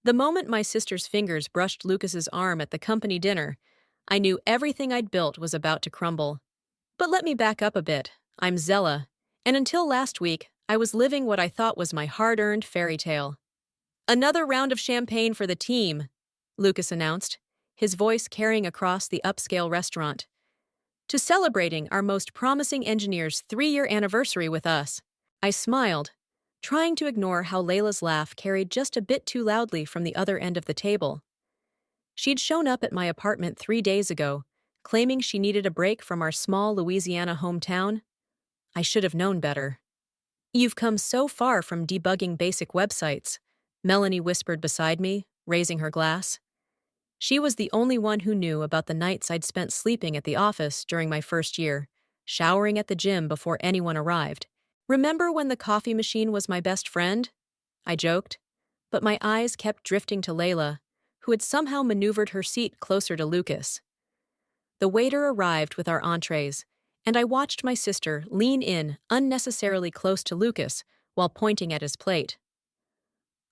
The moment my sister's fingers brushed Lucas's arm at the company dinner, I knew everything I'd built was about to crumble. But let me back up a bit. I'm Zella, and until last week, I was living what I thought was my hard-earned fairy tale. Another round of champagne for the team, Lucas announced, his voice carrying across the upscale restaurant. To celebrating our most promising engineer's 3-year anniversary with us. I smiled, trying to ignore how Layla's laugh carried just a bit too loudly from the other end of the table. She'd shown up at my apartment 3 days ago, claiming she needed a break from our small Louisiana hometown. I should have known better. You've come so far from debugging basic websites, Melanie whispered beside me, raising her glass. She was the only one who knew about the nights I'd spent sleeping at the office during my first year, showering at the gym before anyone arrived. Remember when the coffee machine was my best friend? I joked, but my eyes kept drifting to Layla, who had somehow maneuvered her seat closer to Lucas. The waiter arrived with our entrees, and I watched my sister lean in unnecessarily close to Lucas while pointing at his plate.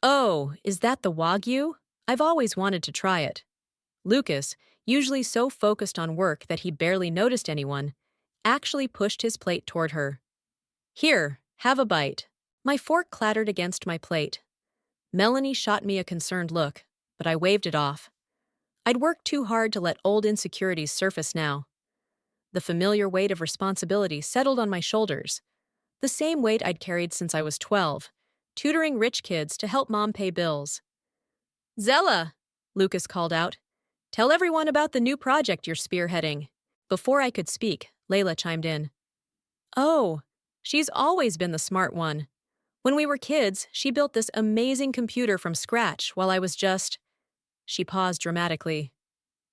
"Oh, is that the Wagyu? I've always wanted to try it." Lucas, usually so focused on work that he barely noticed anyone, actually pushed his plate toward her. "Here, have a bite." My fork clattered against my plate. Melanie shot me a concerned look, but I waved it off. I'd worked too hard to let old insecurities surface now. The familiar weight of responsibility settled on my shoulders, the same weight I'd carried since I was 12, tutoring rich kids to help mom pay bills. "Zella," Lucas called out, "tell everyone about the new project you're spearheading." Before I could speak, Layla chimed in. "Oh, she's always been the smart one. When we were kids, she built this amazing computer from scratch while I was just—" She paused dramatically.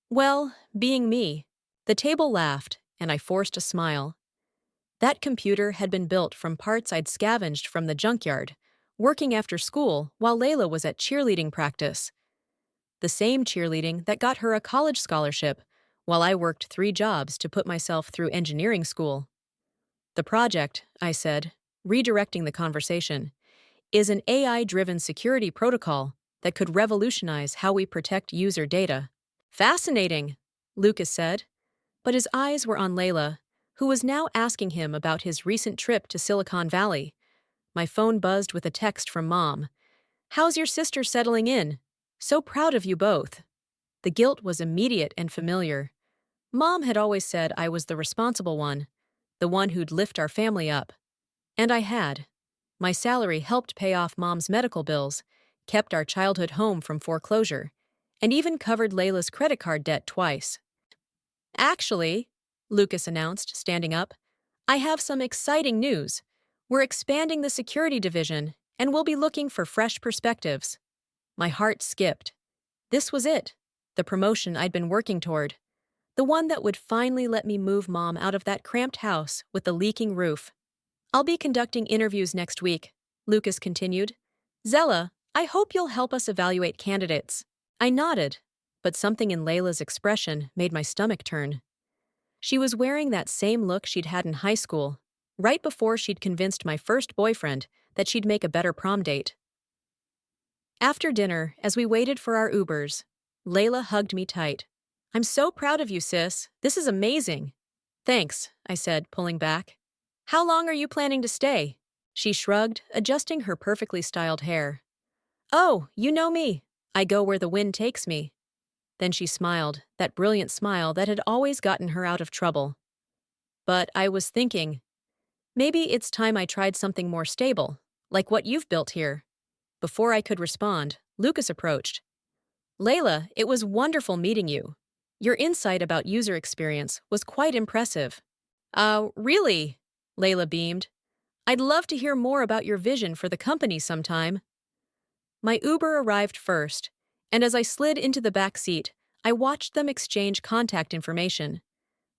"Well, being me." The table laughed, and I forced a smile. That computer had been built from parts I'd scavenged from the junkyard, working after school while Layla was at cheerleading practice. The same cheerleading that got her a college scholarship, while I worked 3 jobs to put myself through engineering school. The project, I said, redirecting the conversation, is an AI-driven security protocol that could revolutionize how we protect user data. "Fascinating," Lucas said, but his eyes were on Layla, who was now asking him about his recent trip to Silicon Valley. My phone buzzed with a text from Mom. "How's your sister settling in? So proud of you both." The guilt was immediate and familiar. Mom had always said I was the responsible one, the one who'd lift our family up. And I had. My salary helped pay off Mom's medical bills, kept our childhood home from foreclosure, and even covered Layla's credit card debt twice. "Actually," Lucas announced, standing up, "I have some exciting news. We're expanding the security division, and we'll be looking for fresh perspectives." My heart skipped. This was it, the promotion I'd been working toward, the one that would finally let me move Mom out of that cramped house with the leaking roof. "I'll be conducting interviews next week," Lucas continued. "Zella, I hope you'll help us evaluate candidates." I nodded, but something in Layla's expression made my stomach turn. She was wearing that same look she'd had in high school, right before she'd convinced my first boyfriend that she'd make a better prom date. After dinner, as we waited for our Ubers, Layla hugged me tight. "I'm so proud of you, sis. This is amazing." "Thanks," I said, pulling back. "How long are you planning to stay?" She shrugged, adjusting her perfectly styled hair. "Oh, you know me. I go where the wind takes me." Then she smiled, that brilliant smile that had always gotten her out of trouble. But I was thinking, maybe it's time I tried something more stable, like what you've built here. Before I could respond, Lucas approached. "Layla, it was wonderful meeting you. Your insight about user experience was quite impressive." Really?" Layla beamed. "I'd love to hear more about your vision for the company sometime." My Uber arrived first, and as I slid into the back seat, I watched them exchange contact information.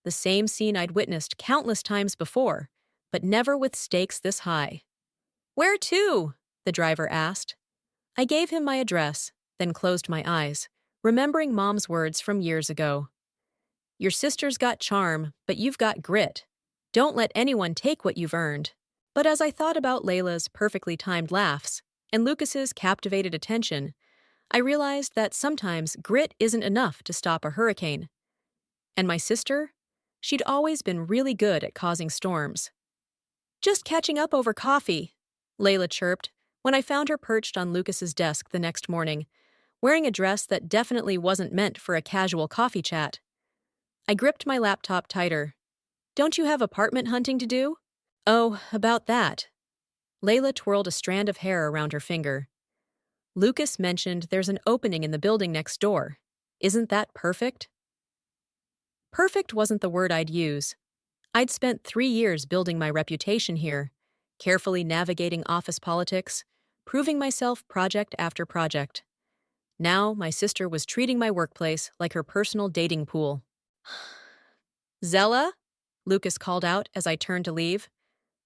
The same scene I'd witnessed countless times before, but never with stakes this high. "Where to?" the driver asked. I gave him my address, then closed my eyes, remembering Mom's words from years ago. "Your sister's got charm, but you've got grit. Don't let anyone take what you've earned." But as I thought about Layla's perfectly timed laughs and Lucas's captivated attention, I realized that sometimes grit isn't enough to stop a hurricane. And my sister? She'd always been really good at causing storms. Just catching up over coffee, Layla chirped when I found her perched on Lucas's desk the next morning, wearing a dress that definitely wasn't meant for a casual coffee chat. I gripped my laptop tighter. Don't you have apartment hunting to do? Oh, about that. Layla twirled a strand of hair around her finger. Lucas mentioned there's an opening in the building next door. Isn't that perfect? Perfect wasn't the word I'd use. I'd spent 3 years building my reputation here, carefully navigating office politics, proving myself project after project. Now, my sister was treating my workplace like her personal dating pool. Zella? Lucas called out as I turned to leave.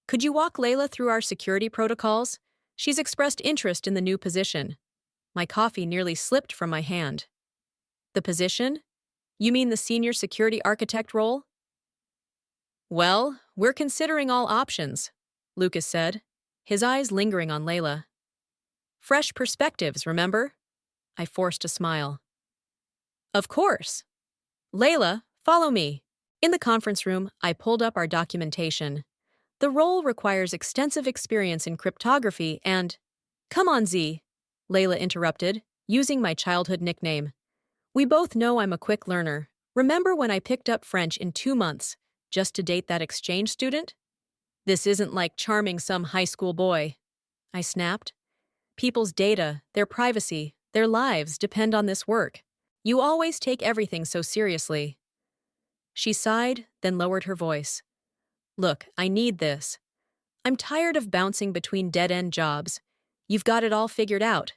Could you walk Layla through our security protocols? She's expressed interest in the new position. My coffee nearly slipped from my hand. The position? You mean the senior security architect role? Well, we're considering all options, Lucas said, his eyes lingering on Layla. Fresh perspectives, remember? I forced a smile. Of course. Layla, follow me. In the conference room, I pulled up our documentation. The role requires extensive experience in cryptography and— Come on, Z, Layla interrupted, using my childhood nickname. We both know I'm a quick learner. Remember when I picked up French in 2 months, just to date that exchange student? This isn't like charming some high school boy, I snapped. People's data, their privacy, their lives depend on this work. You always take everything so seriously. She sighed, then lowered her voice. Look, I need this. I'm tired of bouncing between dead-end jobs. You've got it all figured out.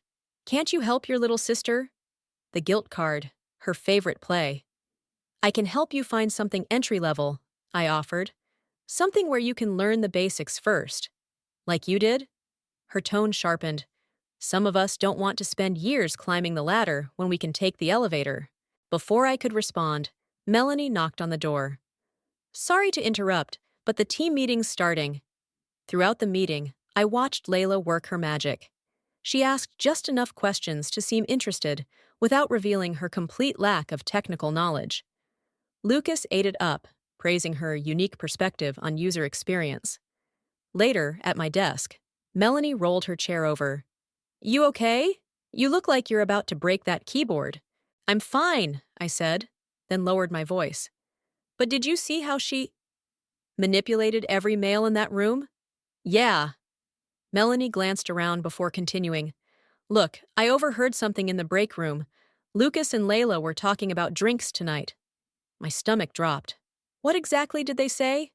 Can't you help your little sister? The guilt card, her favorite play. I can help you find something entry-level, I offered. Something where you can learn the basics first. Like you did? Her tone sharpened. Some of us don't want to spend years climbing the ladder when we can take the elevator. Before I could respond, Melanie knocked on the door. Sorry to interrupt, but the team meeting's starting. Throughout the meeting, I watched Layla work her magic. She asked just enough questions to seem interested without revealing her complete lack of technical knowledge. Lucas ate it up, praising her unique perspective on user experience. Later, at my desk, Melanie rolled her chair over. You okay? You look like you're about to break that keyboard. I'm fine, I said, then lowered my voice. But did you see how she manipulated every male in that room? Yeah. Melanie glanced around before continuing. Look, I overheard something in the break room. Lucas and Layla were talking about drinks tonight. My stomach dropped. What exactly did they say?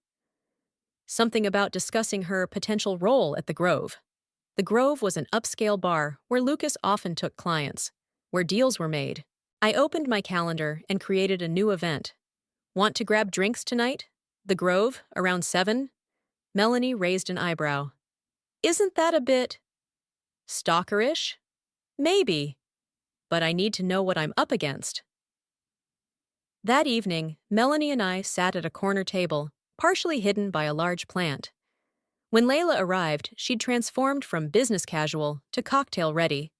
Something about discussing her potential role at the Grove. The Grove was an upscale bar where Lucas often took clients, where deals were made. I opened my calendar and created a new event. Want to grab drinks tonight? The Grove, around 7? Melanie raised an eyebrow. Isn't that a bit stalkerish? Maybe, but I need to know what I'm up against. That evening, Melanie and I sat at a corner table, partially hidden by a large plant. When Layla arrived, she'd transformed from business casual to cocktail ready.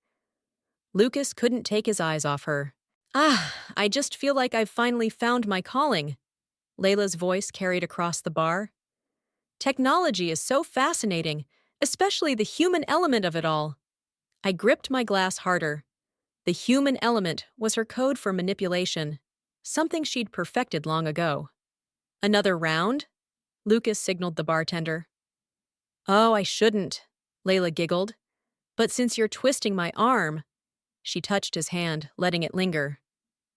Lucas couldn't take his eyes off her. I just feel like I've finally found my calling, Layla's voice carried across the bar. Technology is so fascinating, especially the human element of it all. I gripped my glass harder. The human element was her code for manipulation, something she'd perfected long ago. Another round? Lucas signaled the bartender. Oh, I shouldn't, Layla giggled. But since you're twisting my arm— She touched his hand, letting it linger.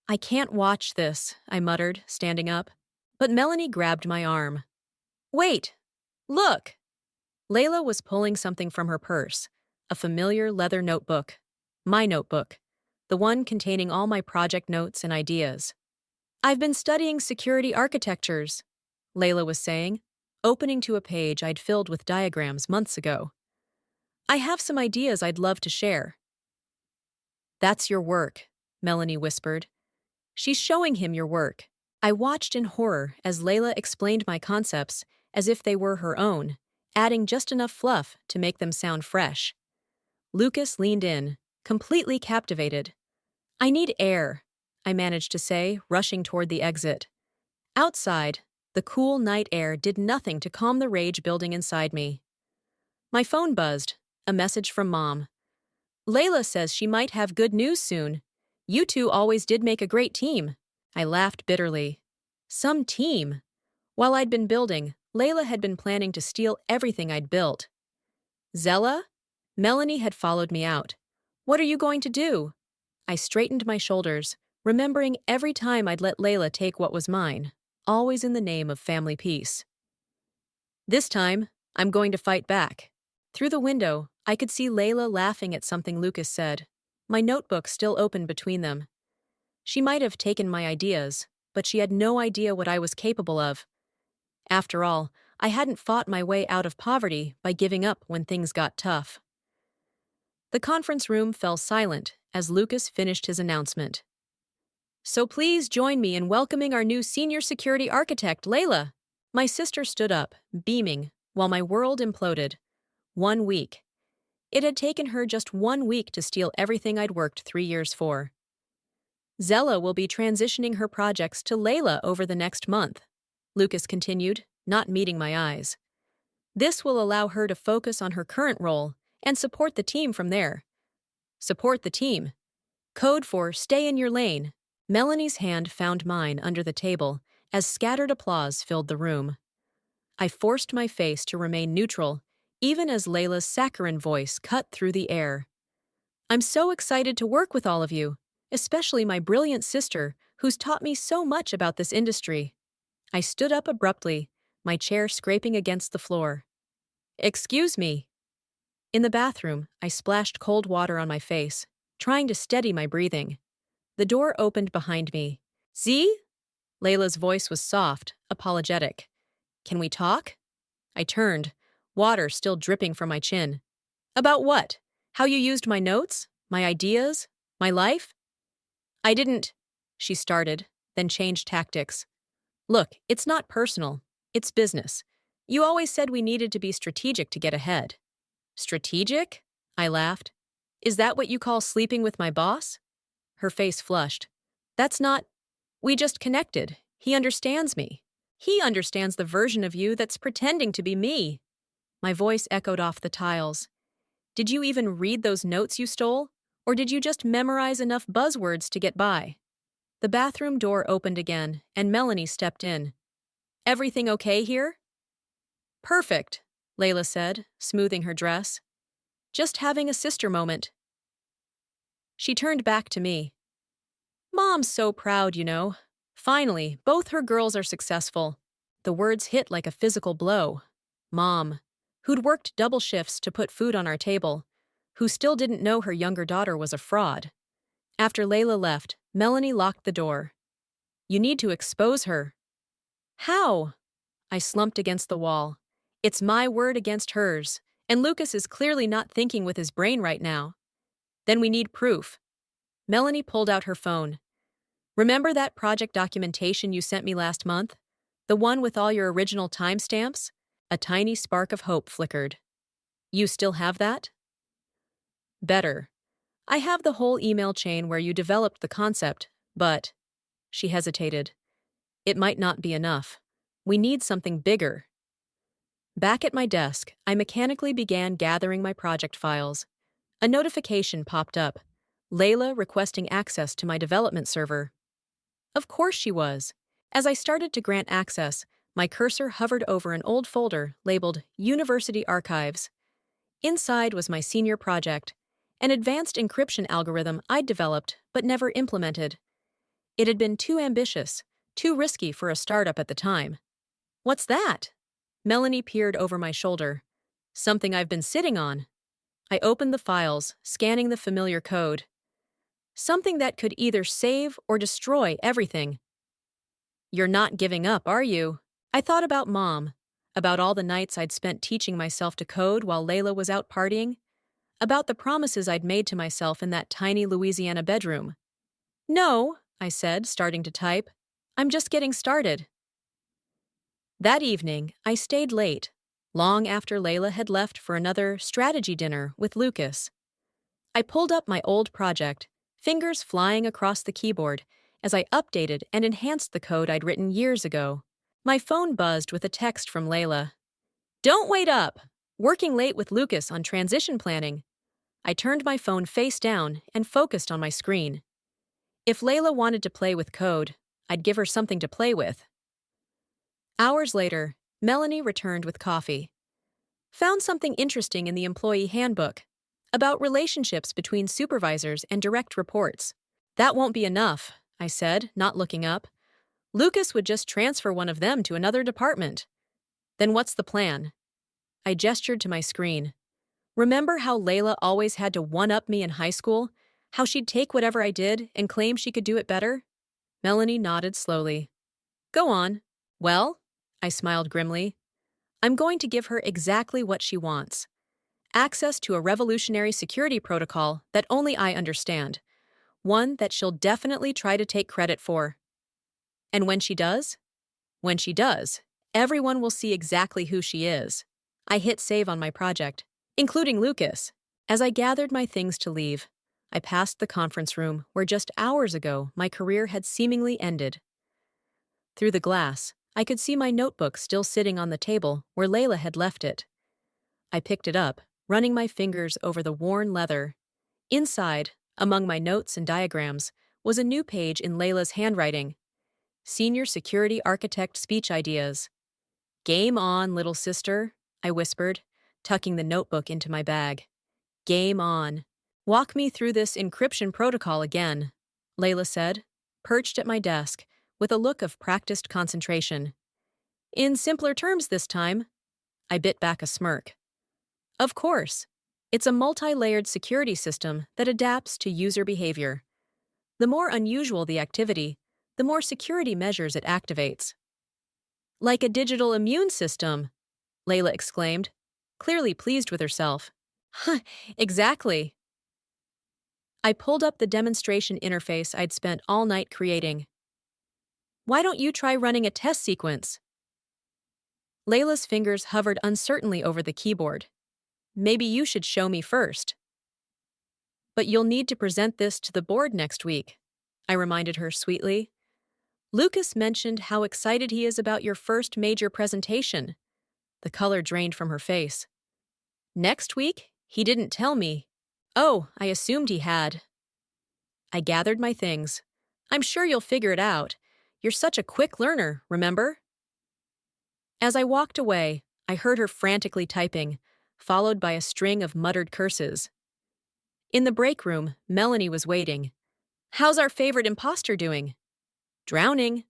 I can't watch this, I muttered, standing up. But Melanie grabbed my arm. Wait! Look! Layla was pulling something from her purse, a familiar leather notebook. My notebook, the one containing all my project notes and ideas. I've been studying security architectures, Layla was saying, opening to a page I'd filled with diagrams months ago. I have some ideas I'd love to share. That's your work, Melanie whispered. She's showing him your work. I watched in horror as Layla explained my concepts as if they were her own, adding just enough fluff to make them sound fresh. Lucas leaned in, completely captivated. I need air, I managed to say, rushing toward the exit. Outside, the cool night air did nothing to calm the rage building inside me. My phone buzzed, a message from Mom. Layla says she might have good news soon. You two always did make a great team. I laughed bitterly. Some team? While I'd been building, Layla had been planning to steal everything I'd built. Zella? Melanie had followed me out. What are you going to do? I straightened my shoulders, remembering every time I'd let Layla take what was mine, always in the name of family peace. This time, I'm going to fight back. Through the window, I could see Layla laughing at something Lucas said, my notebook still open between them. She might have taken my ideas, but she had no idea what I was capable of. After all, I hadn't fought my way out of poverty by giving up when things got tough. The conference room fell silent as Lucas finished his announcement. So please join me in welcoming our new senior security architect, Layla. My sister stood up, beaming, while my world imploded. 1 week. It had taken her just 1 week to steal everything I'd worked 3 years for. Zella will be transitioning her projects to Layla over the next month, Lucas continued, not meeting my eyes. This will allow her to focus on her current role and support the team from there. Support the team. Code for stay in your lane. Melanie's hand found mine under the table as scattered applause filled the room. I forced my face to remain neutral, even as Layla's saccharine voice cut through the air. I'm so excited to work with all of you, especially my brilliant sister, who's taught me so much about this industry. I stood up abruptly, my chair scraping against the floor. Excuse me. In the bathroom, I splashed cold water on my face, trying to steady my breathing. The door opened behind me. Z? Layla's voice was soft, apologetic. Can we talk? I turned, water still dripping from my chin. About what? How you used my notes? My ideas? My life? I didn't, she started, then changed tactics. Look, it's not personal. It's business. You always said we needed to be strategic to get ahead. Strategic? I laughed. Is that what you call sleeping with my boss? Her face flushed. That's not... We just connected. He understands me. He understands the version of you that's pretending to be me. My voice echoed off the tiles. Did you even read those notes you stole? Or did you just memorize enough buzzwords to get by? The bathroom door opened again, and Melanie stepped in. Everything okay here? Perfect, Layla said, smoothing her dress. Just having a sister moment. She turned back to me. Mom's so proud, you know. Finally, both her girls are successful. The words hit like a physical blow. Mom, who'd worked double shifts to put food on our table, who still didn't know her younger daughter was a fraud. After Layla left, Melanie locked the door. You need to expose her. How? I slumped against the wall. It's my word against hers, and Lucas is clearly not thinking with his brain right now. Then we need proof. Melanie pulled out her phone. Remember that project documentation you sent me last month? The one with all your original timestamps? A tiny spark of hope flickered. You still have that? Better. I have the whole email chain where you developed the concept, but... She hesitated. It might not be enough. We need something bigger. Back at my desk, I mechanically began gathering my project files. A notification popped up. Layla requesting access to my development server. Of course she was. As I started to grant access, my cursor hovered over an old folder labeled University Archives. Inside was my senior project, an advanced encryption algorithm I'd developed but never implemented. It had been too ambitious, too risky for a startup at the time. What's that? Melanie peered over my shoulder. Something I've been sitting on. I opened the files, scanning the familiar code. Something that could either save or destroy everything. You're not giving up, are you? I thought about Mom, about all the nights I'd spent teaching myself to code while Layla was out partying, about the promises I'd made to myself in that tiny Louisiana bedroom. No, I said, starting to type. I'm just getting started. That evening, I stayed late, long after Layla had left for another strategy dinner with Lucas. I pulled up my old project, fingers flying across the keyboard, as I updated and enhanced the code I'd written years ago. My phone buzzed with a text from Layla. "Don't wait up! Working late with Lucas on transition planning." I turned my phone face down and focused on my screen. If Layla wanted to play with code, I'd give her something to play with. Hours later, Melanie returned with coffee. Found something interesting in the employee handbook about relationships between supervisors and direct reports. "That won't be enough," I said, not looking up. "Lucas would just transfer one of them to another department." "Then what's the plan?" I gestured to my screen. "Remember how Layla always had to one-up me in high school? How she'd take whatever I did and claim she could do it better?" Melanie nodded slowly. "Go on." "Well," I smiled grimly, "I'm going to give her exactly what she wants. Access to a revolutionary security protocol that only I understand. One that she'll definitely try to take credit for. And when she does? When she does, everyone will see exactly who she is." I hit save on my project, including Lucas. As I gathered my things to leave, I passed the conference room where just hours ago my career had seemingly ended. Through the glass, I could see my notebook still sitting on the table where Layla had left it. I picked it up, running my fingers over the worn leather. Inside, among my notes and diagrams, was a new page in Layla's handwriting. "Senior Security Architect Speech Ideas." "Game on, little sister," I whispered, tucking the notebook into my bag. "Game on. Walk me through this encryption protocol again," Layla said, perched at my desk, with a look of practiced concentration. "In simpler terms this time." I bit back a smirk. "Of course. It's a multi-layered security system that adapts to user behavior. The more unusual the activity, the more security measures it activates." "Like a digital immune system," Layla exclaimed, clearly pleased with herself. "Huh, exactly." I pulled up the demonstration interface I'd spent all night creating. "Why don't you try running a test sequence?" Layla's fingers hovered uncertainly over the keyboard. "Maybe you should show me first." "But you'll need to present this to the board next week," I reminded her sweetly. "Lucas mentioned how excited he is about your first major presentation." The color drained from her face. "Next week? He didn't tell me." "Oh, I assumed he had." I gathered my things. "I'm sure you'll figure it out. You're such a quick learner, remember?" As I walked away, I heard her frantically typing, followed by a string of muttered curses. In the break room, Melanie was waiting. "How's our favorite imposter doing?" "Drowning."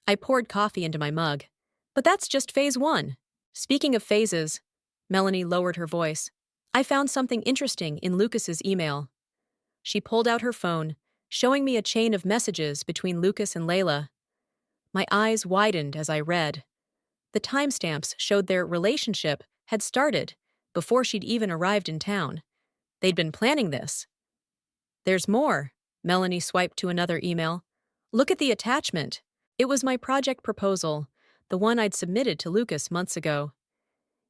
I poured coffee into my mug. "But that's just phase 1. Speaking of phases," Melanie lowered her voice, "I found something interesting in Lucas's email." She pulled out her phone, showing me a chain of messages between Lucas and Layla. My eyes widened as I read. The timestamps showed their relationship had started before she'd even arrived in town. They'd been planning this. "There's more." Melanie swiped to another email. "Look at the attachment." It was my project proposal, the one I'd submitted to Lucas months ago.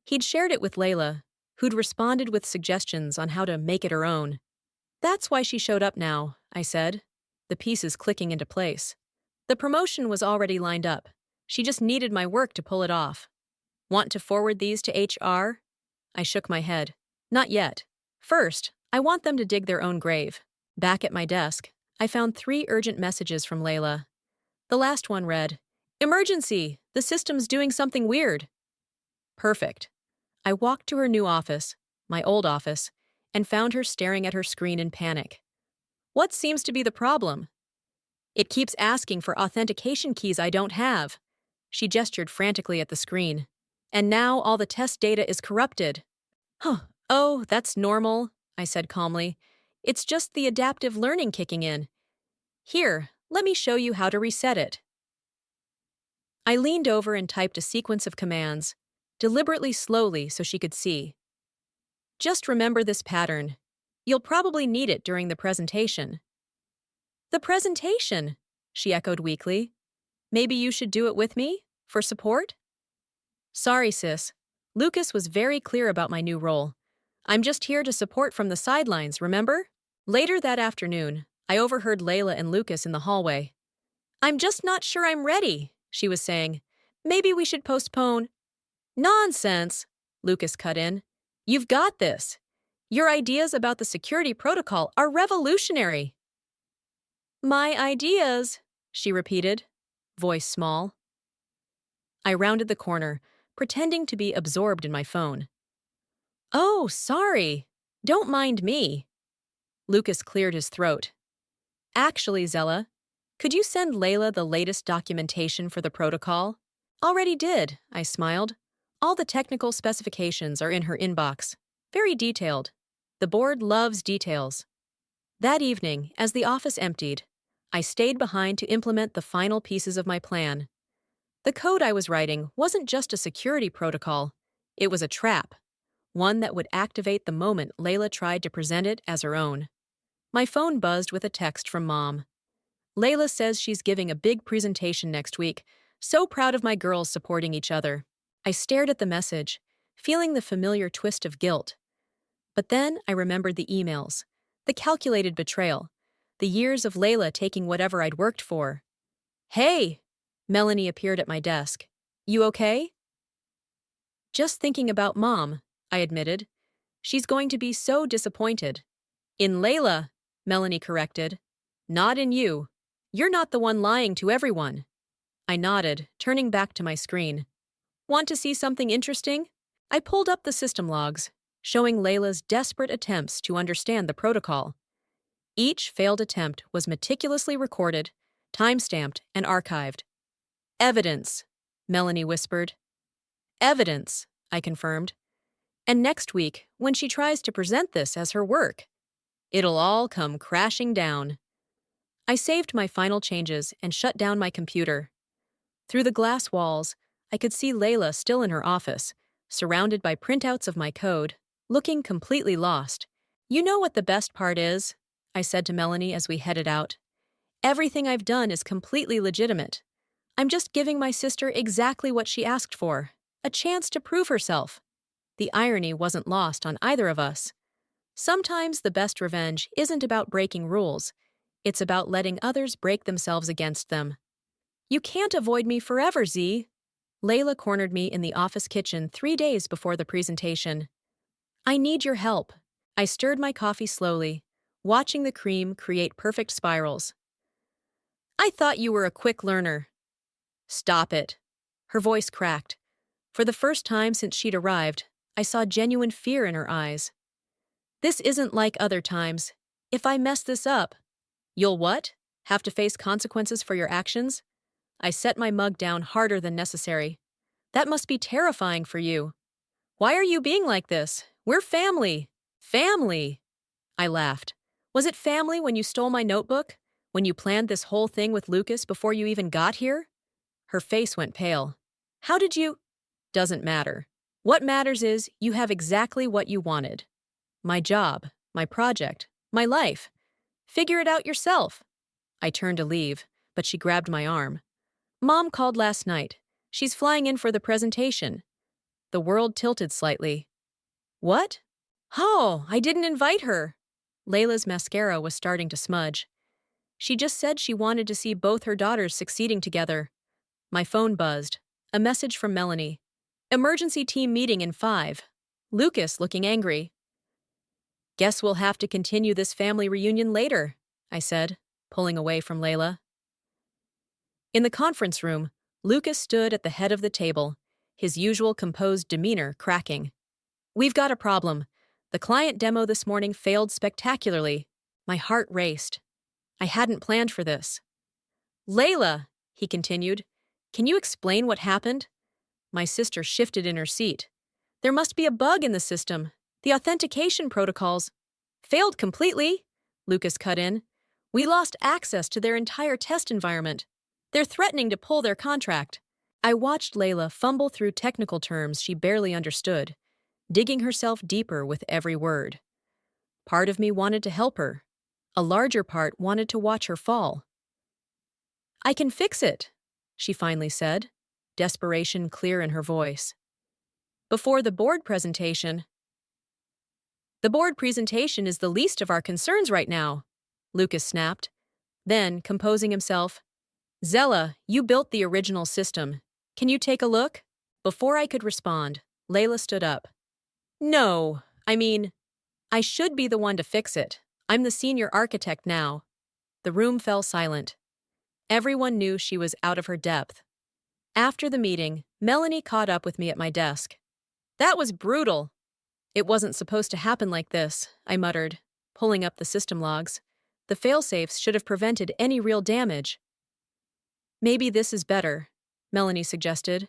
He'd shared it with Layla, who'd responded with suggestions on how to make it her own. "That's why she showed up now," I said, the pieces clicking into place. "The promotion was already lined up. She just needed my work to pull it off." "Want to forward these to HR?" I shook my head. "Not yet. First, I want them to dig their own grave." Back at my desk, I found 3 urgent messages from Layla. The last one read, "Emergency! The system's doing something weird." Perfect. I walked to her new office, my old office, and found her staring at her screen in panic. "What seems to be the problem?" "It keeps asking for authentication keys I don't have." She gestured frantically at the screen. "And now all the test data is corrupted." "Huh. Oh, that's normal," I said calmly. "It's just the adaptive learning kicking in. Here, let me show you how to reset it." I leaned over and typed a sequence of commands, deliberately slowly so she could see. "Just remember this pattern. You'll probably need it during the presentation." "The presentation?" she echoed weakly. "Maybe you should do it with me? For support?" "Sorry, sis. Lucas was very clear about my new role. I'm just here to support from the sidelines, remember? Later that afternoon, I overheard Layla and Lucas in the hallway. I'm just not sure I'm ready, she was saying. Maybe we should postpone. Nonsense, Lucas cut in. You've got this. Your ideas about the security protocol are revolutionary. My ideas, she repeated, voice small. I rounded the corner, pretending to be absorbed in my phone. Oh, sorry. Don't mind me. Lucas cleared his throat. Actually, Zella, could you send Layla the latest documentation for the protocol? Already did, I smiled. All the technical specifications are in her inbox. Very detailed. The board loves details. That evening, as the office emptied, I stayed behind to implement the final pieces of my plan. The code I was writing wasn't just a security protocol. It was a trap, one that would activate the moment Layla tried to present it as her own. My phone buzzed with a text from Mom. Layla says she's giving a big presentation next week. So proud of my girls supporting each other. I stared at the message, feeling the familiar twist of guilt. But then I remembered the emails, the calculated betrayal, the years of Layla taking whatever I'd worked for. Hey! Melanie appeared at my desk. You okay? Just thinking about Mom, I admitted. She's going to be so disappointed. In Layla, Melanie corrected. Not in you. You're not the one lying to everyone. I nodded, turning back to my screen. Want to see something interesting? I pulled up the system logs, showing Layla's desperate attempts to understand the protocol. Each failed attempt was meticulously recorded, time-stamped, and archived. Evidence, Melanie whispered. Evidence, I confirmed. And next week, when she tries to present this as her work, it'll all come crashing down. I saved my final changes and shut down my computer. Through the glass walls, I could see Layla still in her office, surrounded by printouts of my code, looking completely lost. You know what the best part is? I said to Melanie as we headed out. Everything I've done is completely legitimate. I'm just giving my sister exactly what she asked for, a chance to prove herself. The irony wasn't lost on either of us. Sometimes the best revenge isn't about breaking rules. It's about letting others break themselves against them. You can't avoid me forever, Z. Layla cornered me in the office kitchen 3 days before the presentation. I need your help. I stirred my coffee slowly, watching the cream create perfect spirals. I thought you were a quick learner. Stop it. Her voice cracked. For the first time since she'd arrived, I saw genuine fear in her eyes. This isn't like other times. If I mess this up, you'll what? Have to face consequences for your actions? I set my mug down harder than necessary. That must be terrifying for you. Why are you being like this? We're family. Family! I laughed. Was it family when you stole my notebook? When you planned this whole thing with Lucas before you even got here? Her face went pale. How did you? Doesn't matter. What matters is you have exactly what you wanted. My job, my project, my life. Figure it out yourself. I turned to leave, but she grabbed my arm. Mom called last night. She's flying in for the presentation. The world tilted slightly. What? Oh, I didn't invite her. Layla's mascara was starting to smudge. She just said she wanted to see both her daughters succeeding together. My phone buzzed. A message from Melanie. Emergency team meeting in 5. Lucas looking angry. Guess we'll have to continue this family reunion later, I said, pulling away from Layla. In the conference room, Lucas stood at the head of the table, his usual composed demeanor cracking. We've got a problem. The client demo this morning failed spectacularly. My heart raced. I hadn't planned for this. Layla, he continued, can you explain what happened? My sister shifted in her seat. There must be a bug in the system. The authentication protocols failed completely, Lucas cut in. We lost access to their entire test environment. They're threatening to pull their contract. I watched Layla fumble through technical terms she barely understood, digging herself deeper with every word. Part of me wanted to help her. A larger part wanted to watch her fall. I can fix it, she finally said, desperation clear in her voice. Before the board presentation, The board presentation is the least of our concerns right now, Lucas snapped. Then, composing himself, Zella, you built the original system. Can you take a look? Before I could respond, Layla stood up. No, I should be the one to fix it. I'm the senior architect now. The room fell silent. Everyone knew she was out of her depth. After the meeting, Melanie caught up with me at my desk. That was brutal. It wasn't supposed to happen like this, I muttered, pulling up the system logs. The failsafes should have prevented any real damage. Maybe this is better, Melanie suggested.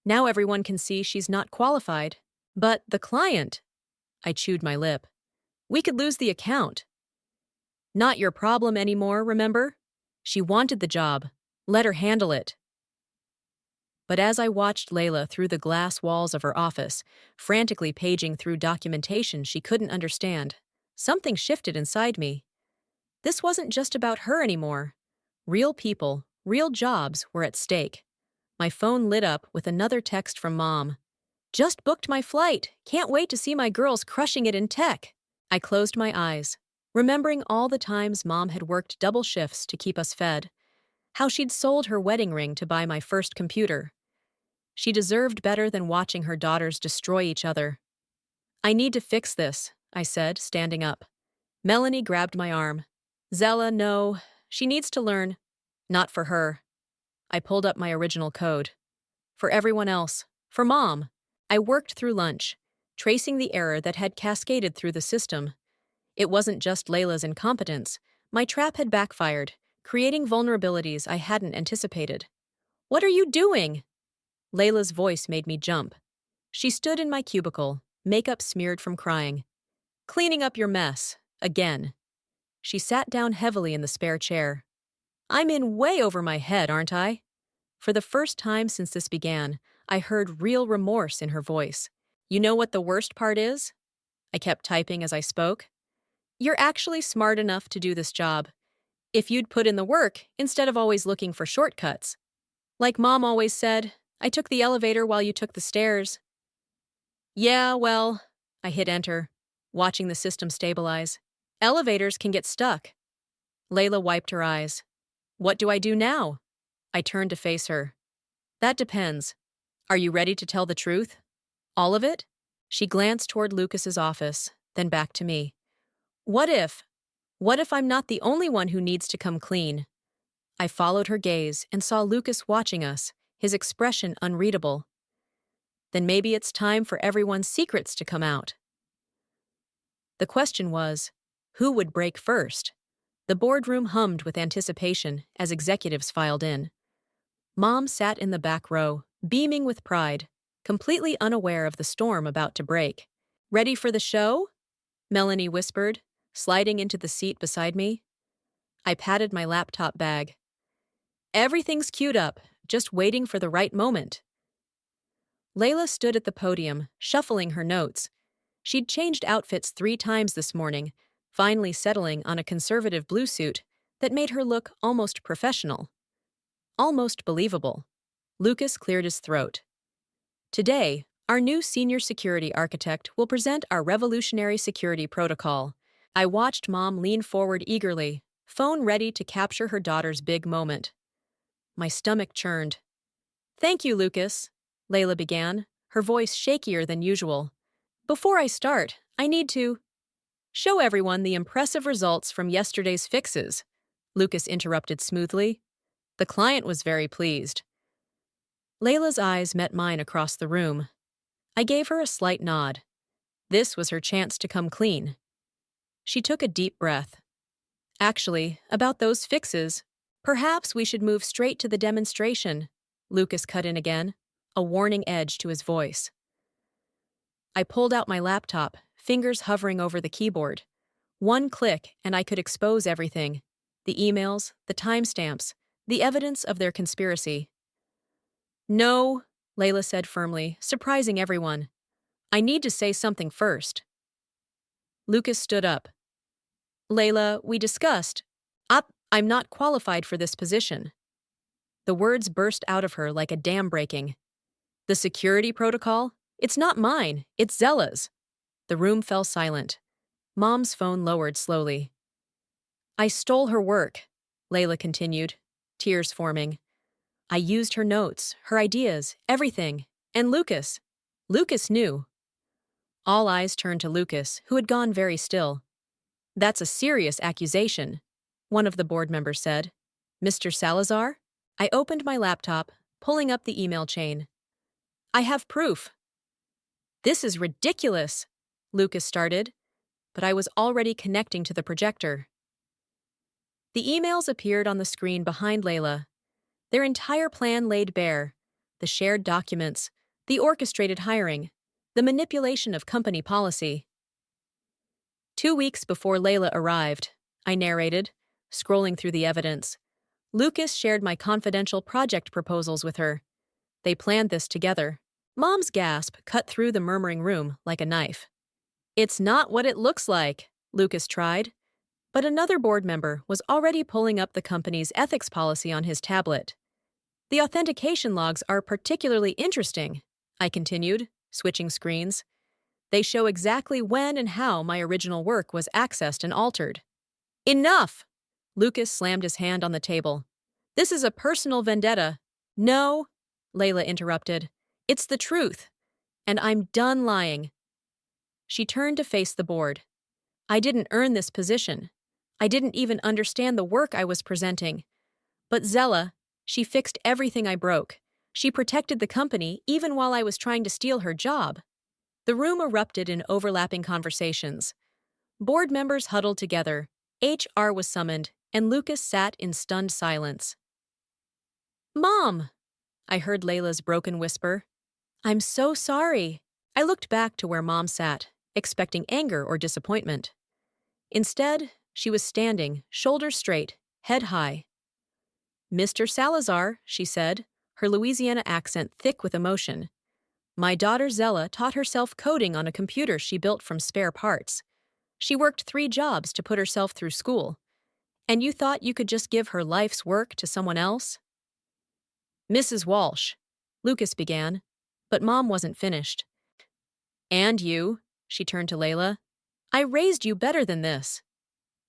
Now everyone can see she's not qualified. But the client, I chewed my lip. We could lose the account. Not your problem anymore, remember? She wanted the job. Let her handle it. But as I watched Layla through the glass walls of her office, frantically paging through documentation she couldn't understand, something shifted inside me. This wasn't just about her anymore. Real people, real jobs were at stake. My phone lit up with another text from Mom. Just booked my flight. Can't wait to see my girls crushing it in tech. I closed my eyes, remembering all the times Mom had worked double shifts to keep us fed. How she'd sold her wedding ring to buy my first computer. She deserved better than watching her daughters destroy each other. I need to fix this, I said, standing up. Melanie grabbed my arm. Zella, no. She needs to learn. Not for her. I pulled up my original code. For everyone else. For Mom. I worked through lunch, tracing the error that had cascaded through the system. It wasn't just Layla's incompetence. My trap had backfired, creating vulnerabilities I hadn't anticipated. What are you doing? Layla's voice made me jump. She stood in my cubicle, makeup smeared from crying. Cleaning up your mess. Again. She sat down heavily in the spare chair. I'm in way over my head, aren't I? For the first time since this began, I heard real remorse in her voice. You know what the worst part is? I kept typing as I spoke. You're actually smart enough to do this job. If you'd put in the work instead of always looking for shortcuts. Like Mom always said, I took the elevator while you took the stairs. Yeah, well, I hit enter, watching the system stabilize. Elevators can get stuck. Layla wiped her eyes. What do I do now? I turned to face her. That depends. Are you ready to tell the truth? All of it? She glanced toward Lucas's office, then back to me. What if I'm not the only one who needs to come clean? I followed her gaze and saw Lucas watching us, his expression unreadable. Then maybe it's time for everyone's secrets to come out. The question was, who would break first? The boardroom hummed with anticipation as executives filed in. Mom sat in the back row, beaming with pride, completely unaware of the storm about to break. Ready for the show? Melanie whispered, sliding into the seat beside me. I patted my laptop bag. Everything's queued up, just waiting for the right moment. Layla stood at the podium, shuffling her notes. She'd changed outfits 3 times this morning, finally settling on a conservative blue suit that made her look almost professional. Almost believable. Lucas cleared his throat. Today, our new senior security architect will present our revolutionary security protocol. I watched Mom lean forward eagerly, phone ready to capture her daughter's big moment. My stomach churned. Thank you, Lucas, Layla began, her voice shakier than usual. Before I start, I need to show everyone the impressive results from yesterday's fixes, Lucas interrupted smoothly. The client was very pleased. Layla's eyes met mine across the room. I gave her a slight nod. This was her chance to come clean. She took a deep breath. Actually, about those fixes, perhaps we should move straight to the demonstration, Lucas cut in again, a warning edge to his voice. I pulled out my laptop, fingers hovering over the keyboard. One click and I could expose everything. The emails, the timestamps, the evidence of their conspiracy. No, Layla said firmly, surprising everyone. I need to say something first. Lucas stood up. Layla, we discussed. I'm not qualified for this position. The words burst out of her like a dam breaking. The security protocol? It's not mine, it's Zella's. The room fell silent. Mom's phone lowered slowly. I stole her work, Layla continued, tears forming. I used her notes, her ideas, everything. And Lucas. Lucas knew. All eyes turned to Lucas, who had gone very still. That's a serious accusation, one of the board members said. Mr. Salazar? I opened my laptop, pulling up the email chain. I have proof. This is ridiculous, Lucas started, but I was already connecting to the projector. The emails appeared on the screen behind Layla. Their entire plan laid bare: the shared documents, the orchestrated hiring, the manipulation of company policy. 2 weeks before Layla arrived, I narrated, scrolling through the evidence. Lucas shared my confidential project proposals with her. They planned this together. Mom's gasp cut through the murmuring room like a knife. It's not what it looks like, Lucas tried. But another board member was already pulling up the company's ethics policy on his tablet. The authentication logs are particularly interesting, I continued, switching screens. They show exactly when and how my original work was accessed and altered. Enough! Lucas slammed his hand on the table. This is a personal vendetta. No, Layla interrupted. It's the truth. And I'm done lying. She turned to face the board. I didn't earn this position. I didn't even understand the work I was presenting. But Zella, she fixed everything I broke. She protected the company even while I was trying to steal her job. The room erupted in overlapping conversations. Board members huddled together. HR was summoned, and Lucas sat in stunned silence. Mom! I heard Layla's broken whisper. I'm so sorry. I looked back to where Mom sat, expecting anger or disappointment. Instead, she was standing, shoulders straight, head high. Mr. Salazar, she said, her Louisiana accent thick with emotion. My daughter Zella taught herself coding on a computer she built from spare parts. She worked 3 jobs to put herself through school. And you thought you could just give her life's work to someone else? Mrs. Walsh, Lucas began, but Mom wasn't finished. And you, she turned to Layla, I raised you better than this.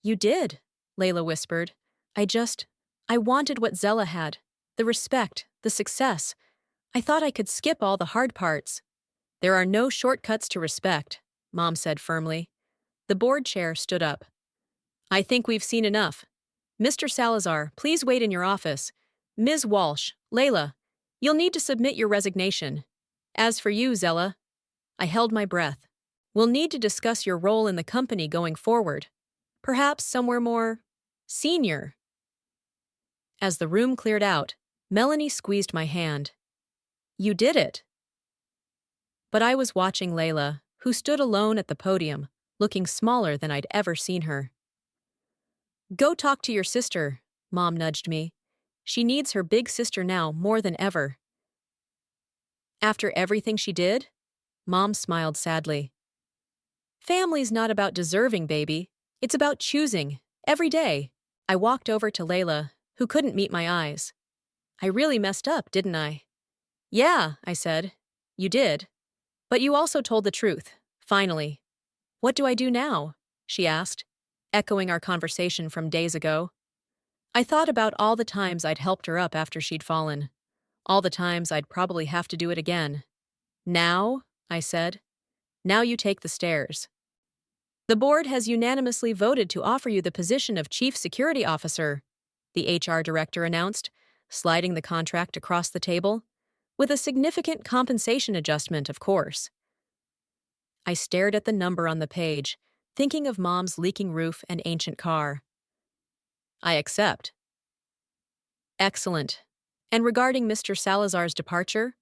You did, Layla whispered. I wanted what Zella had, the respect, the success. I thought I could skip all the hard parts. There are no shortcuts to respect, Mom said firmly. The board chair stood up. I think we've seen enough. Mr. Salazar, please wait in your office. Ms. Walsh, Layla, you'll need to submit your resignation. As for you, Zella, I held my breath. We'll need to discuss your role in the company going forward. Perhaps somewhere more senior. As the room cleared out, Melanie squeezed my hand. You did it. But I was watching Layla, who stood alone at the podium, looking smaller than I'd ever seen her. Go talk to your sister, Mom nudged me. She needs her big sister now more than ever. After everything she did? Mom smiled sadly. Family's not about deserving, baby. It's about choosing, every day. I walked over to Layla, who couldn't meet my eyes. I really messed up, didn't I? Yeah, I said. You did. But you also told the truth, finally. What do I do now? She asked, echoing our conversation from days ago. I thought about all the times I'd helped her up after she'd fallen. All the times I'd probably have to do it again. Now, I said, now you take the stairs. The board has unanimously voted to offer you the position of Chief Security Officer, the HR director announced, sliding the contract across the table, with a significant compensation adjustment, of course. I stared at the number on the page, thinking of Mom's leaking roof and ancient car. I accept. Excellent. And regarding Mr. Salazar's departure?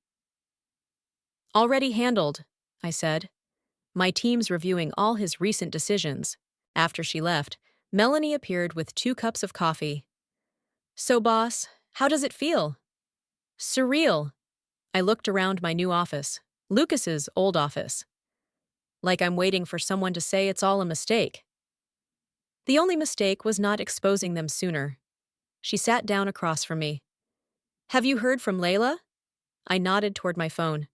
Already handled, I said. My team's reviewing all his recent decisions. After she left, Melanie appeared with 2 cups of coffee. So, boss, how does it feel? Surreal. I looked around my new office, Lucas's old office. Like I'm waiting for someone to say it's all a mistake. The only mistake was not exposing them sooner. She sat down across from me. Have you heard from Layla? I nodded toward my phone.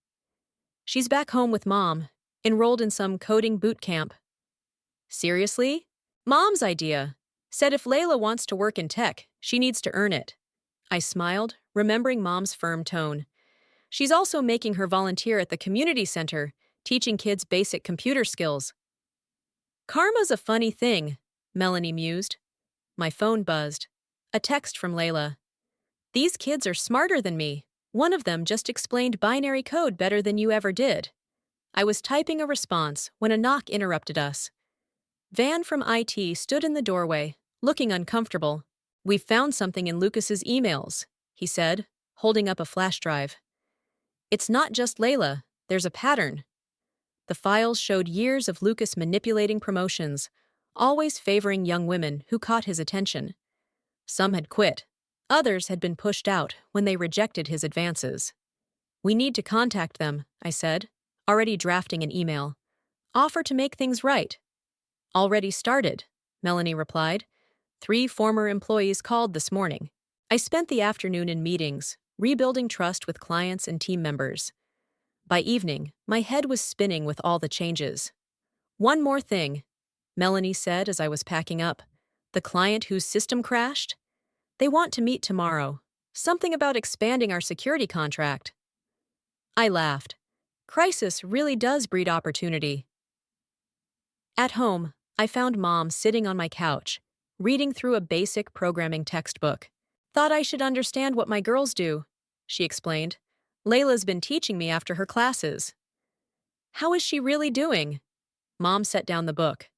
She's back home with Mom, enrolled in some coding boot camp. Seriously? Mom's idea. Said if Layla wants to work in tech, she needs to earn it. I smiled, remembering Mom's firm tone. She's also making her volunteer at the community center, teaching kids basic computer skills. Karma's a funny thing, Melanie mused. My phone buzzed. A text from Layla. These kids are smarter than me. One of them just explained binary code better than you ever did. I was typing a response when a knock interrupted us. Van from IT stood in the doorway, looking uncomfortable. "We found something in Lucas's emails," he said, holding up a flash drive. "It's not just Layla, there's a pattern." The files showed years of Lucas manipulating promotions, always favoring young women who caught his attention. Some had quit. Others had been pushed out when they rejected his advances. "We need to contact them," I said, already drafting an email. "Offer to make things right." "Already started," Melanie replied. 3 former employees called this morning. I spent the afternoon in meetings, rebuilding trust with clients and team members. By evening, my head was spinning with all the changes. "One more thing," Melanie said as I was packing up. "The client whose system crashed? They want to meet tomorrow. Something about expanding our security contract." I laughed. Crisis really does breed opportunity. At home, I found Mom sitting on my couch, reading through a basic programming textbook. "Thought I should understand what my girls do," she explained. "Layla's been teaching me after her classes." "How is she really doing?" Mom set down the book.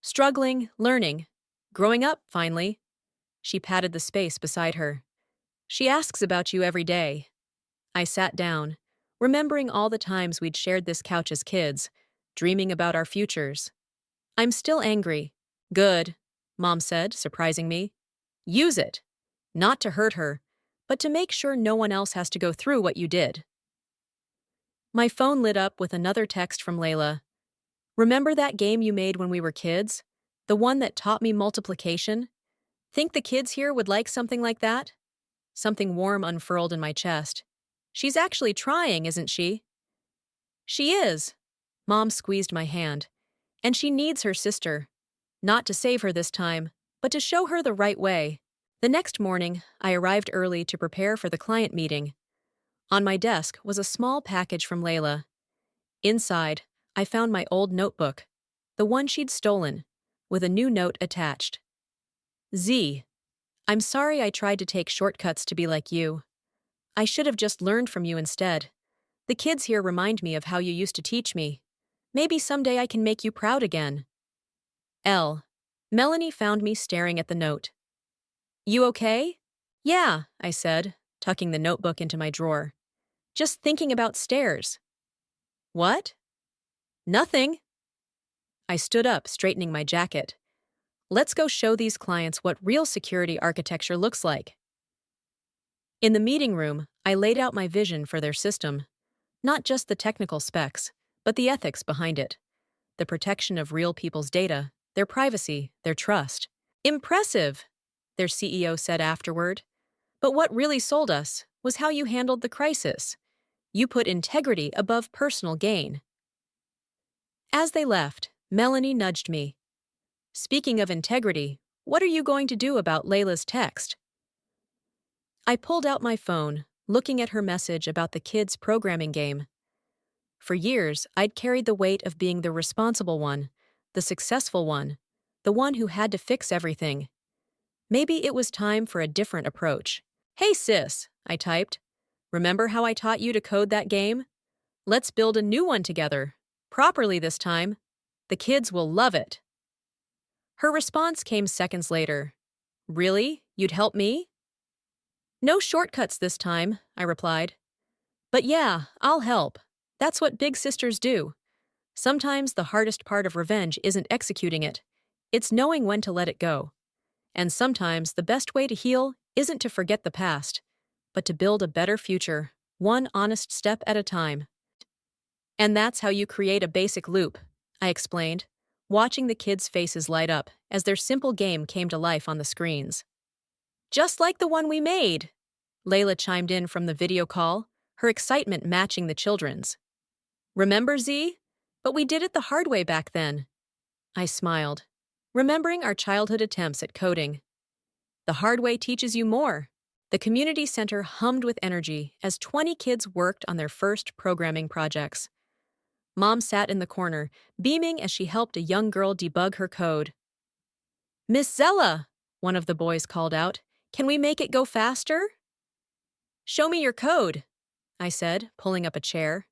"Struggling, learning. Growing up, finally." She patted the space beside her. "She asks about you every day." I sat down, remembering all the times we'd shared this couch as kids, dreaming about our futures. "I'm still angry." "Good," Mom said, surprising me. "Use it. Not to hurt her, but to make sure no one else has to go through what you did." My phone lit up with another text from Layla. "Remember that game you made when we were kids? The one that taught me multiplication? Think the kids here would like something like that?" Something warm unfurled in my chest. "She's actually trying, isn't she?" "She is." Mom squeezed my hand. "And she needs her sister. Not to save her this time, but to show her the right way." The next morning, I arrived early to prepare for the client meeting. On my desk was a small package from Layla. Inside, I found my old notebook, the one she'd stolen, with a new note attached. "Z. I'm sorry I tried to take shortcuts to be like you. I should have just learned from you instead. The kids here remind me of how you used to teach me. Maybe someday I can make you proud again." L. Melanie found me staring at the note. "You okay?" "Yeah," I said, tucking the notebook into my drawer. "Just thinking about stairs." "What?" "Nothing." I stood up, straightening my jacket. "Let's go show these clients what real security architecture looks like." In the meeting room, I laid out my vision for their system. Not just the technical specs, but the ethics behind it. The protection of real people's data, their privacy, their trust. "Impressive," their CEO said afterward. "But what really sold us was how you handled the crisis. You put integrity above personal gain." As they left, Melanie nudged me. "Speaking of integrity, what are you going to do about Layla's text?" I pulled out my phone, looking at her message about the kids' programming game. For years, I'd carried the weight of being the responsible one, the successful one, the one who had to fix everything. Maybe it was time for a different approach. "Hey sis," I typed. "Remember how I taught you to code that game? Let's build a new one together. Properly this time. The kids will love it." Her response came seconds later. "Really? You'd help me?" "No shortcuts this time," I replied. "But yeah, I'll help. That's what big sisters do. Sometimes the hardest part of revenge isn't executing it. It's knowing when to let it go. And sometimes the best way to heal isn't to forget the past, but to build a better future, one honest step at a time." "And that's how you create a basic loop," I explained, watching the kids' faces light up as their simple game came to life on the screens. "Just like the one we made," Layla chimed in from the video call, her excitement matching the children's. "Remember, Z? But we did it the hard way back then." I smiled, remembering our childhood attempts at coding. The hard way teaches you more. The community center hummed with energy as 20 kids worked on their first programming projects. Mom sat in the corner, beaming as she helped a young girl debug her code. "Miss Zella," one of the boys called out, "can we make it go faster?" "Show me your code," I said, pulling up a chair.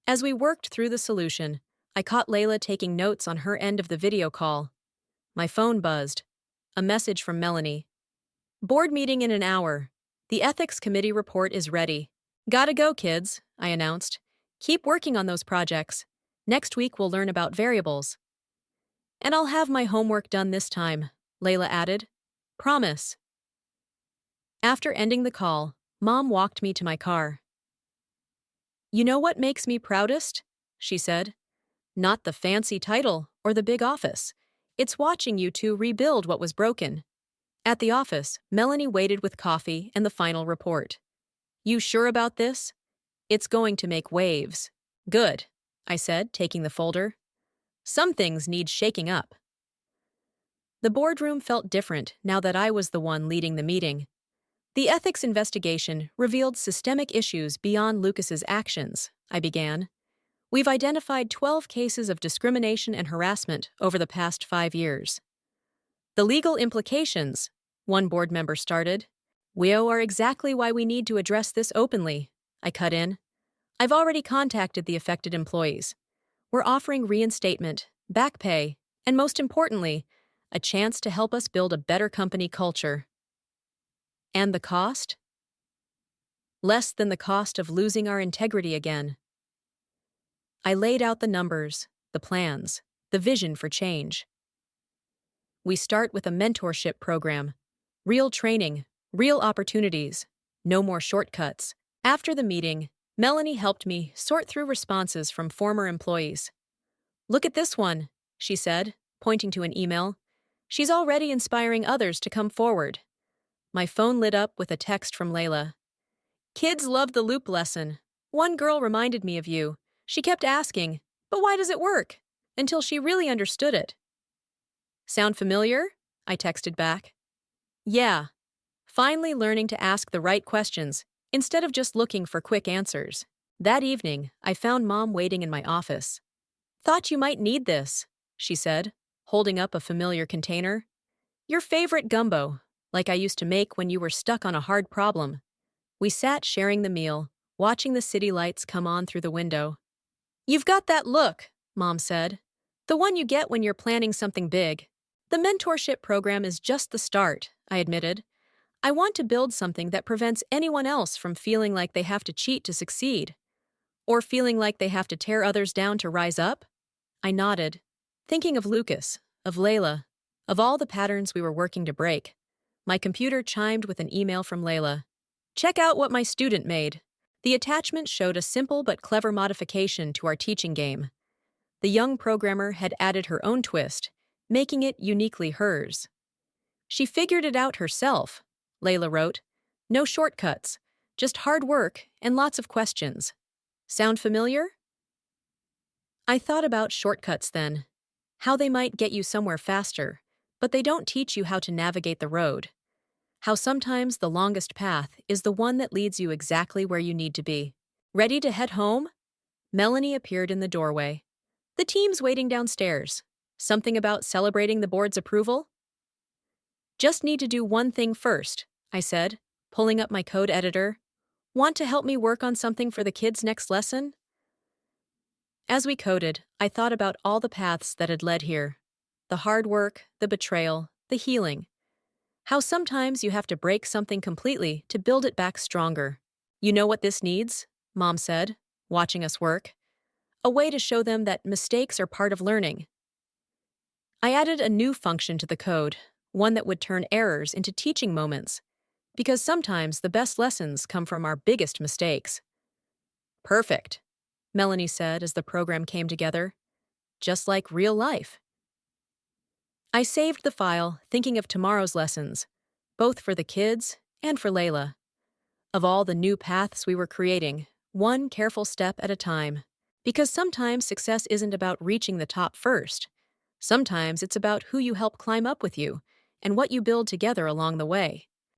As we worked through the solution, I caught Layla taking notes on her end of the video call. My phone buzzed. A message from Melanie. "Board meeting in an hour. The ethics committee report is ready." "Gotta go, kids," I announced. "Keep working on those projects. Next week we'll learn about variables." "And I'll have my homework done this time," Layla added. "Promise." After ending the call, Mom walked me to my car. "You know what makes me proudest?" she said. "Not the fancy title or the big office. It's watching you two rebuild what was broken." At the office, Melanie waited with coffee and the final report. "You sure about this? It's going to make waves." "Good," I said, taking the folder. "Some things need shaking up." The boardroom felt different now that I was the one leading the meeting. The ethics investigation revealed systemic issues beyond Lucas's actions, I began. "We've identified 12 cases of discrimination and harassment over the past 5 years. The legal implications," one board member started. "We are exactly why we need to address this openly," I cut in. "I've already contacted the affected employees. We're offering reinstatement, back pay, and most importantly, a chance to help us build a better company culture." "And the cost?" "Less than the cost of losing our integrity again." I laid out the numbers, the plans, the vision for change. "We start with a mentorship program. Real training, real opportunities, no more shortcuts." After the meeting, Melanie helped me sort through responses from former employees. "Look at this one," she said, pointing to an email. "She's already inspiring others to come forward." My phone lit up with a text from Layla. "Kids love the loop lesson. One girl reminded me of you. She kept asking, 'But why does it work?' until she really understood it." "Sound familiar?" I texted back. "Yeah. Finally learning to ask the right questions, instead of just looking for quick answers." That evening, I found Mom waiting in my office. "Thought you might need this," she said, holding up a familiar container. "Your favorite gumbo, like I used to make when you were stuck on a hard problem." We sat sharing the meal, watching the city lights come on through the window. "You've got that look," Mom said. "The one you get when you're planning something big." "The mentorship program is just the start," I admitted. "I want to build something that prevents anyone else from feeling like they have to cheat to succeed. Or feeling like they have to tear others down to rise up." I nodded, thinking of Lucas, of Layla, of all the patterns we were working to break. My computer chimed with an email from Layla. "Check out what my student made." The attachment showed a simple but clever modification to our teaching game. The young programmer had added her own twist, making it uniquely hers. "She figured it out herself," Layla wrote. "No shortcuts, just hard work and lots of questions." Sound familiar? I thought about shortcuts then, how they might get you somewhere faster, but they don't teach you how to navigate the road. How sometimes the longest path is the one that leads you exactly where you need to be. "Ready to head home?" Melanie appeared in the doorway. "The team's waiting downstairs. Something about celebrating the board's approval?" "Just need to do one thing first," I said, pulling up my code editor. "Want to help me work on something for the kids' next lesson?" As we coded, I thought about all the paths that had led here. The hard work, the betrayal, the healing. How sometimes you have to break something completely to build it back stronger. "You know what this needs?" Mom said, watching us work. "A way to show them that mistakes are part of learning." I added a new function to the code, one that would turn errors into teaching moments, because sometimes the best lessons come from our biggest mistakes. "Perfect," Melanie said as the program came together. "Just like real life." I saved the file, thinking of tomorrow's lessons, both for the kids and for Layla. Of all the new paths we were creating, one careful step at a time. Because sometimes success isn't about reaching the top first, Sometimes it's about who you help climb up with you and what you build together along the way.